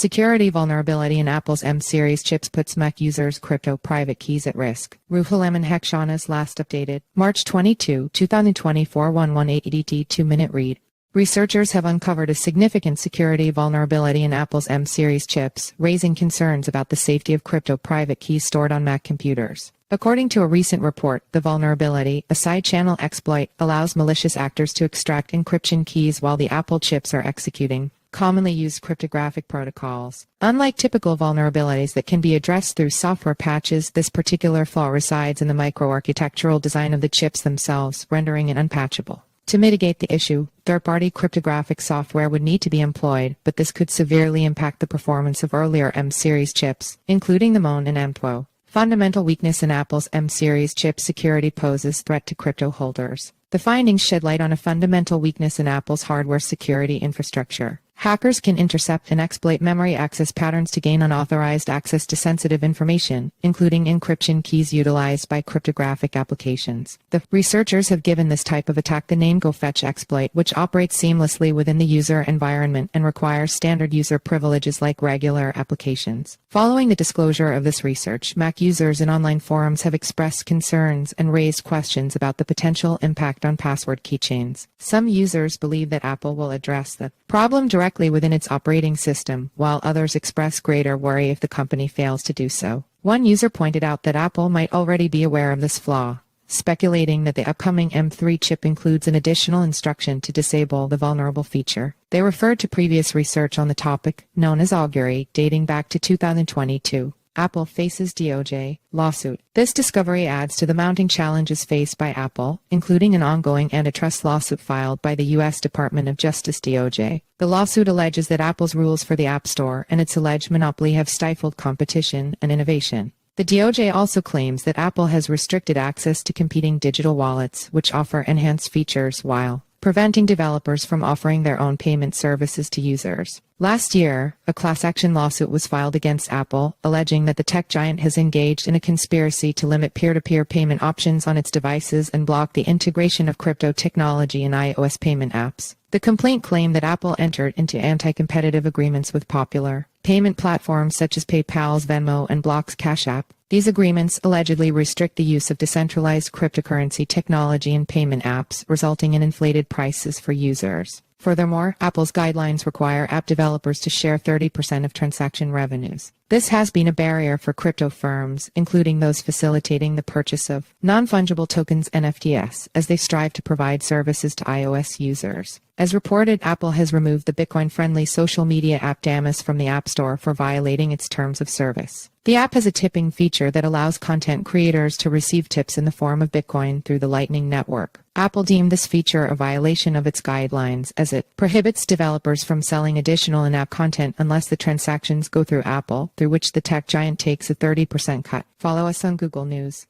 Security vulnerability in Apple's M-series chips puts Mac users' crypto private keys at risk. Ruholamin Haqshanas last updated March 22, 2024 118 EDT 2-minute read. Researchers have uncovered a significant security vulnerability in Apple's M-series chips, raising concerns about the safety of crypto private keys stored on Mac computers. According to a recent report, the vulnerability, a side-channel exploit, allows malicious actors to extract encryption keys while the Apple chips are executing commonly used cryptographic protocols. Unlike typical vulnerabilities that can be addressed through software patches, this particular flaw resides in the microarchitectural design of the chips themselves, rendering it unpatchable. To mitigate the issue, third-party cryptographic software would need to be employed, but this could severely impact the performance of earlier M-series chips, including the MON and M2. Fundamental weakness in Apple's M-series chip security poses threat to crypto holders. The findings shed light on a fundamental weakness in Apple's hardware security infrastructure. Hackers can intercept and exploit memory access patterns to gain unauthorized access to sensitive information, including encryption keys utilized by cryptographic applications. The researchers have given this type of attack the name GoFetch exploit, which operates seamlessly within the user environment and requires standard user privileges like regular applications. Following the disclosure of this research, Mac users in online forums have expressed concerns and raised questions about the potential impact on password keychains. Some users believe that Apple will address the problem directly within its operating system, while others express greater worry if the company fails to do so. One user pointed out that Apple might already be aware of this flaw, speculating that the upcoming M3 chip includes an additional instruction to disable the vulnerable feature. They referred to previous research on the topic, known as augury, dating back to 2022. Apple faces DOJ lawsuit. This discovery adds to the mounting challenges faced by Apple, including an ongoing antitrust lawsuit filed by the U.S. Department of Justice DOJ. The lawsuit alleges that Apple's rules for the App Store and its alleged monopoly have stifled competition and innovation. The DOJ also claims that Apple has restricted access to competing digital wallets, which offer enhanced features while preventing developers from offering their own payment services to users. Last year, a class action lawsuit was filed against Apple, alleging that the tech giant has engaged in a conspiracy to limit peer-to-peer payment options on its devices and block the integration of crypto technology in iOS payment apps. The complaint claimed that Apple entered into anti-competitive agreements with popular payment platforms such as PayPal's Venmo and Block's Cash App. These agreements allegedly restrict the use of decentralized cryptocurrency technology in payment apps, resulting in inflated prices for users. Furthermore, Apple's guidelines require app developers to share 30% of transaction revenues. This has been a barrier for crypto firms, including those facilitating the purchase of non-fungible tokens (NFTs), as they strive to provide services to iOS users. As reported, Apple has removed the Bitcoin-friendly social media app Damus from the App Store for violating its terms of service. The app has a tipping feature that allows content creators to receive tips in the form of Bitcoin through the Lightning Network. Apple deemed this feature a violation of its guidelines, as it prohibits developers from selling additional in-app content unless the transactions go through Apple, through which the tech giant takes a 30% cut. Follow us on Google News.